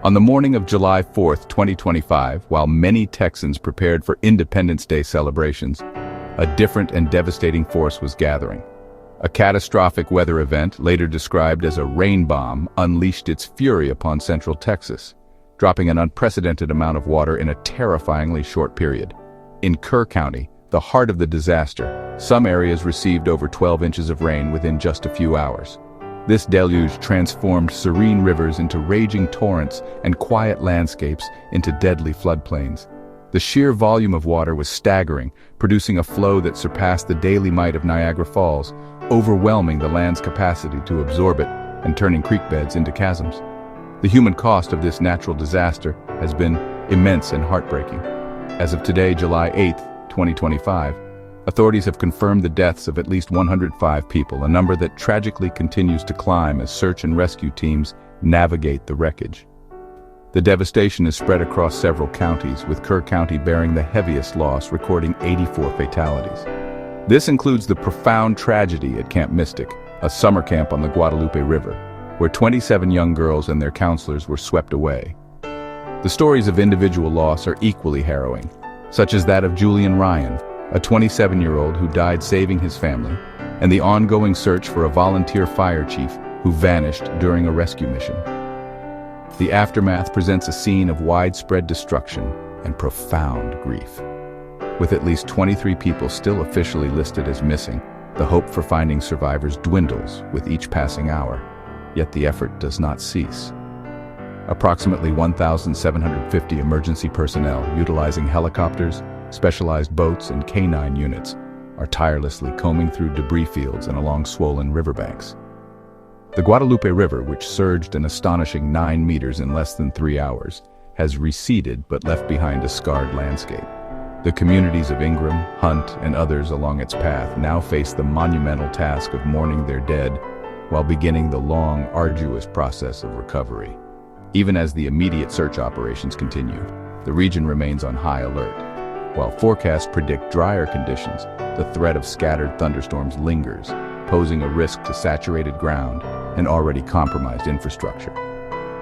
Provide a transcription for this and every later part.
On the morning of July 4, 2025, while many Texans prepared for Independence Day celebrations, a different and devastating force was gathering. A catastrophic weather event, later described as a rain bomb, unleashed its fury upon central Texas, dropping an unprecedented amount of water in a terrifyingly short period. In Kerr County, the heart of the disaster, some areas received over 12 inches of rain within just a few hours. This deluge transformed serene rivers into raging torrents and quiet landscapes into deadly floodplains. The sheer volume of water was staggering, producing a flow that surpassed the daily might of Niagara Falls, overwhelming the land's capacity to absorb it and turning creek beds into chasms. The human cost of this natural disaster has been immense and heartbreaking. As of today, July 8, 2025, authorities have confirmed the deaths of at least 105 people, a number that tragically continues to climb as search and rescue teams navigate the wreckage. The devastation is spread across several counties, with Kerr County bearing the heaviest loss, recording 84 fatalities. This includes the profound tragedy at Camp Mystic, a summer camp on the Guadalupe River, where 27 young girls and their counselors were swept away. The stories of individual loss are equally harrowing, such as that of Julian Ryan, a 27-year-old who died saving his family, and the ongoing search for a volunteer fire chief who vanished during a rescue mission. The aftermath presents a scene of widespread destruction and profound grief. With at least 23 people still officially listed as missing, the hope for finding survivors dwindles with each passing hour, yet the effort does not cease. Approximately 1,750 emergency personnel utilizing helicopters, specialized boats, and canine units are tirelessly combing through debris fields and along swollen riverbanks. The Guadalupe River, which surged an astonishing 9 meters in less than 3 hours, has receded but left behind a scarred landscape. The communities of Ingram, Hunt, and others along its path now face the monumental task of mourning their dead while beginning the long, arduous process of recovery. Even as the immediate search operations continue, the region remains on high alert. While forecasts predict drier conditions, the threat of scattered thunderstorms lingers, posing a risk to saturated ground and already compromised infrastructure.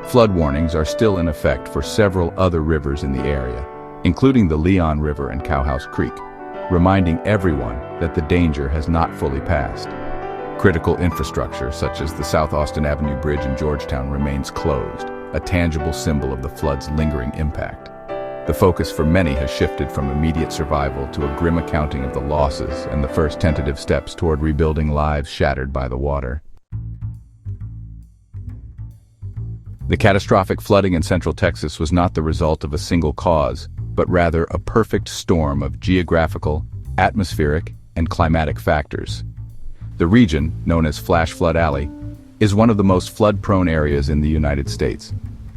Flood warnings are still in effect for several other rivers in the area, including the Leon River and Cowhouse Creek, reminding everyone that the danger has not fully passed. Critical infrastructure, such as the South Austin Avenue Bridge in Georgetown, remains closed, a tangible symbol of the flood's lingering impact. The focus for many has shifted from immediate survival to a grim accounting of the losses and the first tentative steps toward rebuilding lives shattered by the water. The catastrophic flooding in central Texas was not the result of a single cause, but rather a perfect storm of geographical, atmospheric, and climatic factors. The region, known as Flash Flood Alley, is one of the most flood-prone areas in the United States.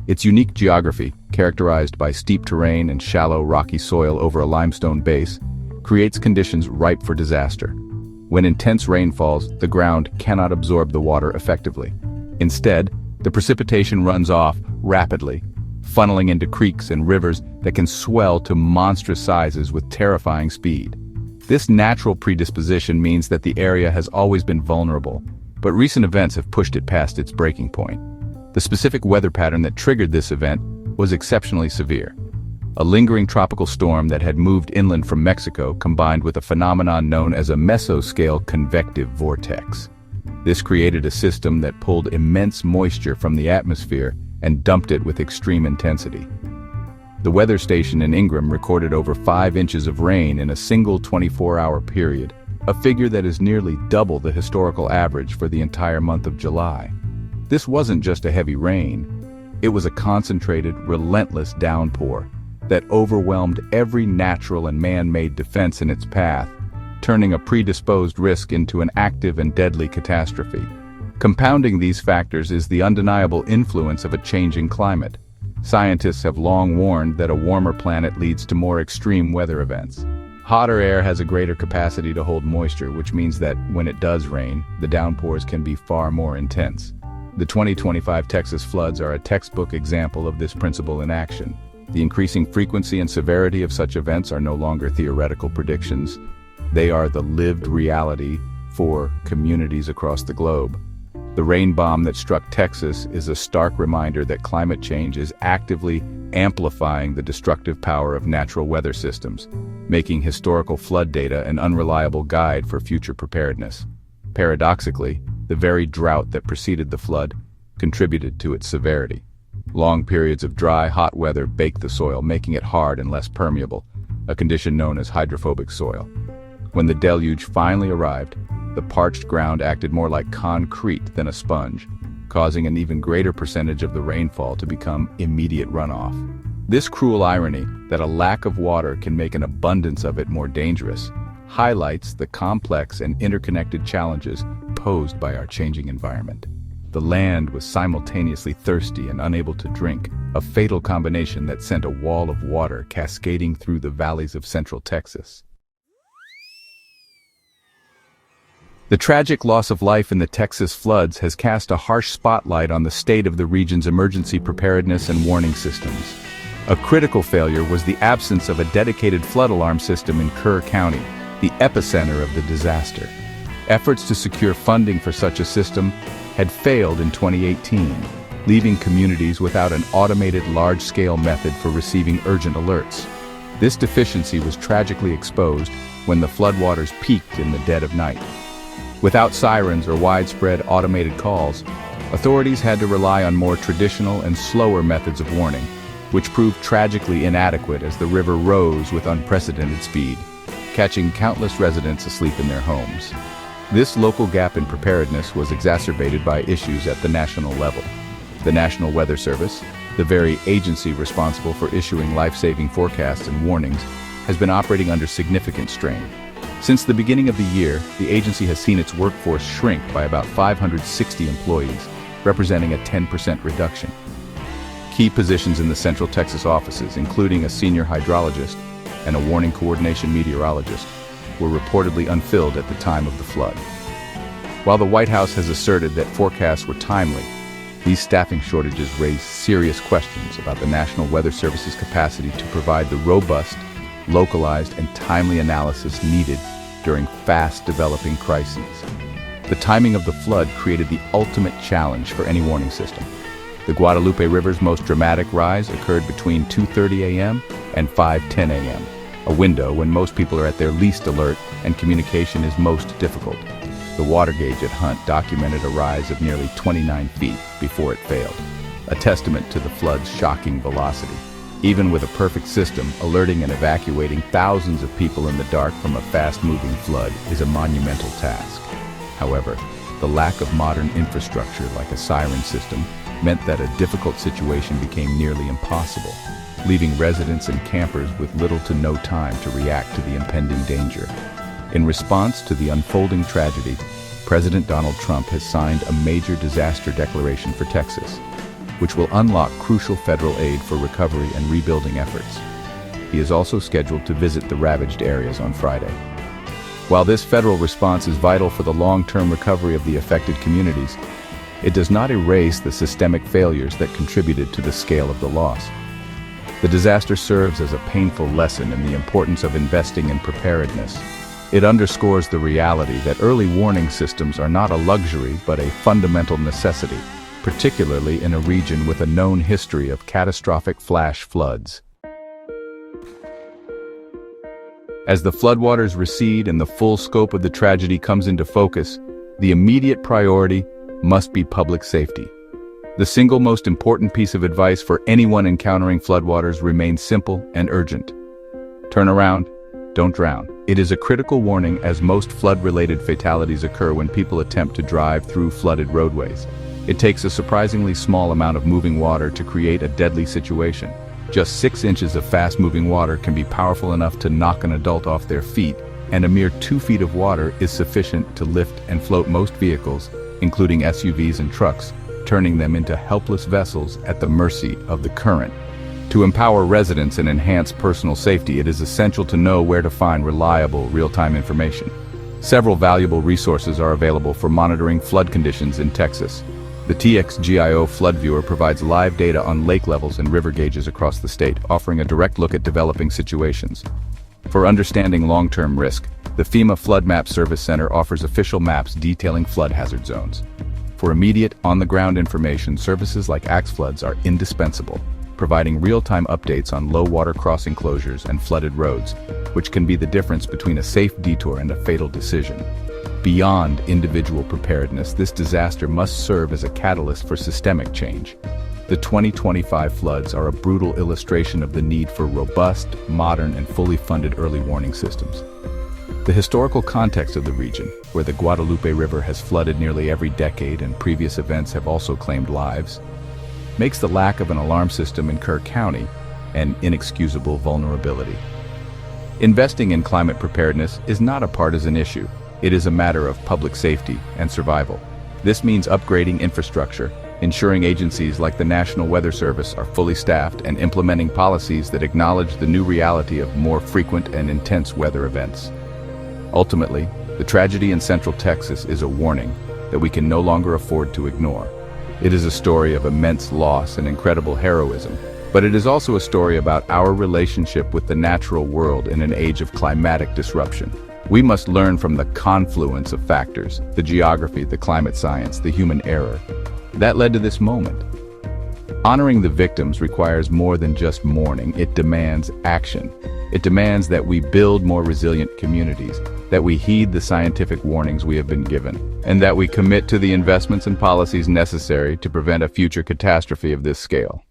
Its unique geography, characterized by steep terrain and shallow, rocky soil over a limestone base, creates conditions ripe for disaster. When intense rain falls, the ground cannot absorb the water effectively. Instead, the precipitation runs off rapidly, funneling into creeks and rivers that can swell to monstrous sizes with terrifying speed. This natural predisposition means that the area has always been vulnerable, but recent events have pushed it past its breaking point. The specific weather pattern that triggered this event was exceptionally severe. A lingering tropical storm that had moved inland from Mexico combined with a phenomenon known as a mesoscale convective vortex. This created a system that pulled immense moisture from the atmosphere and dumped it with extreme intensity. The weather station in Ingram recorded over 5 inches of rain in a single 24-hour period, a figure that is nearly double the historical average for the entire month of July. This wasn't just a heavy rain, it was a concentrated, relentless downpour that overwhelmed every natural and man-made defense in its path, turning a predisposed risk into an active and deadly catastrophe. Compounding these factors is the undeniable influence of a changing climate. Scientists have long warned that a warmer planet leads to more extreme weather events. Hotter air has a greater capacity to hold moisture, which means that when it does rain, the downpours can be far more intense. The 2025 Texas floods are a textbook example of this principle in action. The increasing frequency and severity of such events are no longer theoretical predictions. They are the lived reality for communities across the globe. The rain bomb that struck Texas is a stark reminder that climate change is actively amplifying the destructive power of natural weather systems, making historical flood data an unreliable guide for future preparedness. Paradoxically, the very drought that preceded the flood contributed to its severity. Long periods of dry, hot weather baked the soil, making it hard and less permeable, a condition known as hydrophobic soil. When the deluge finally arrived, the parched ground acted more like concrete than a sponge, causing an even greater percentage of the rainfall to become immediate runoff. This cruel irony, that a lack of water can make an abundance of it more dangerous, highlights the complex and interconnected challenges posed by our changing environment. The land was simultaneously thirsty and unable to drink, a fatal combination that sent a wall of water cascading through the valleys of central Texas. The tragic loss of life in the Texas floods has cast a harsh spotlight on the state of the region's emergency preparedness and warning systems. A critical failure was the absence of a dedicated flood alarm system in Kerr County, the epicenter of the disaster. Efforts to secure funding for such a system had failed in 2018, leaving communities without an automated large-scale method for receiving urgent alerts. This deficiency was tragically exposed when the floodwaters peaked in the dead of night. Without sirens or widespread automated calls, authorities had to rely on more traditional and slower methods of warning, which proved tragically inadequate as the river rose with unprecedented speed, catching countless residents asleep in their homes. This local gap in preparedness was exacerbated by issues at the national level. The National Weather Service, the very agency responsible for issuing life-saving forecasts and warnings, has been operating under significant strain. Since the beginning of the year, the agency has seen its workforce shrink by about 560 employees, representing a 10% reduction. Key positions in the Central Texas offices, including a senior hydrologist and a warning coordination meteorologist, were reportedly unfilled at the time of the flood. While the White House has asserted that forecasts were timely, these staffing shortages raise serious questions about the National Weather Service's capacity to provide the robust, localized, and timely analysis needed during fast-developing crises. The timing of the flood created the ultimate challenge for any warning system. The Guadalupe River's most dramatic rise occurred between 2:30 a.m. and 5:10 a.m., a window when most people are at their least alert and communication is most difficult. The water gauge at Hunt documented a rise of nearly 29 feet before it failed, a testament to the flood's shocking velocity. Even with a perfect system, alerting and evacuating thousands of people in the dark from a fast-moving flood is a monumental task. However, the lack of modern infrastructure like a siren system meant that a difficult situation became nearly impossible, leaving residents and campers with little to no time to react to the impending danger. In response to the unfolding tragedy, President Donald Trump has signed a major disaster declaration for Texas, which will unlock crucial federal aid for recovery and rebuilding efforts. He is also scheduled to visit the ravaged areas on Friday. While this federal response is vital for the long-term recovery of the affected communities, it does not erase the systemic failures that contributed to the scale of the loss. The disaster serves as a painful lesson in the importance of investing in preparedness. It underscores the reality that early warning systems are not a luxury but a fundamental necessity, particularly in a region with a known history of catastrophic flash floods. As the floodwaters recede and the full scope of the tragedy comes into focus, the immediate priority must be public safety. The single most important piece of advice for anyone encountering floodwaters remains simple and urgent. Turn around, don't drown. It is a critical warning as most flood-related fatalities occur when people attempt to drive through flooded roadways. It takes a surprisingly small amount of moving water to create a deadly situation. Just 6 inches of fast-moving water can be powerful enough to knock an adult off their feet, and a mere 2 feet of water is sufficient to lift and float most vehicles, including SUVs and trucks, turning them into helpless vessels at the mercy of the current. To empower residents and enhance personal safety, it is essential to know where to find reliable, real-time information. Several valuable resources are available for monitoring flood conditions in Texas. The TXGIO Flood Viewer provides live data on lake levels and river gauges across the state, offering a direct look at developing situations. For understanding long-term risk, the FEMA Flood Map Service Center offers official maps detailing flood hazard zones. For immediate, on-the-ground information, services like AxFloods are indispensable, providing real-time updates on low-water crossing closures and flooded roads, which can be the difference between a safe detour and a fatal decision. Beyond individual preparedness, this disaster must serve as a catalyst for systemic change. The 2025 floods are a brutal illustration of the need for robust, modern, and fully funded early warning systems. The historical context of the region, where the Guadalupe River has flooded nearly every decade and previous events have also claimed lives, makes the lack of an alarm system in Kerr County an inexcusable vulnerability. Investing in climate preparedness is not a partisan issue. It is a matter of public safety and survival. This means upgrading infrastructure, ensuring agencies like the National Weather Service are fully staffed, and implementing policies that acknowledge the new reality of more frequent and intense weather events. Ultimately, the tragedy in Central Texas is a warning that we can no longer afford to ignore. It is a story of immense loss and incredible heroism, but it is also a story about our relationship with the natural world in an age of climatic disruption. We must learn from the confluence of factors, the geography, the climate science, the human error, that led to this moment. Honoring the victims requires more than just mourning. It demands action. It demands that we build more resilient communities, that we heed the scientific warnings we have been given, and that we commit to the investments and policies necessary to prevent a future catastrophe of this scale.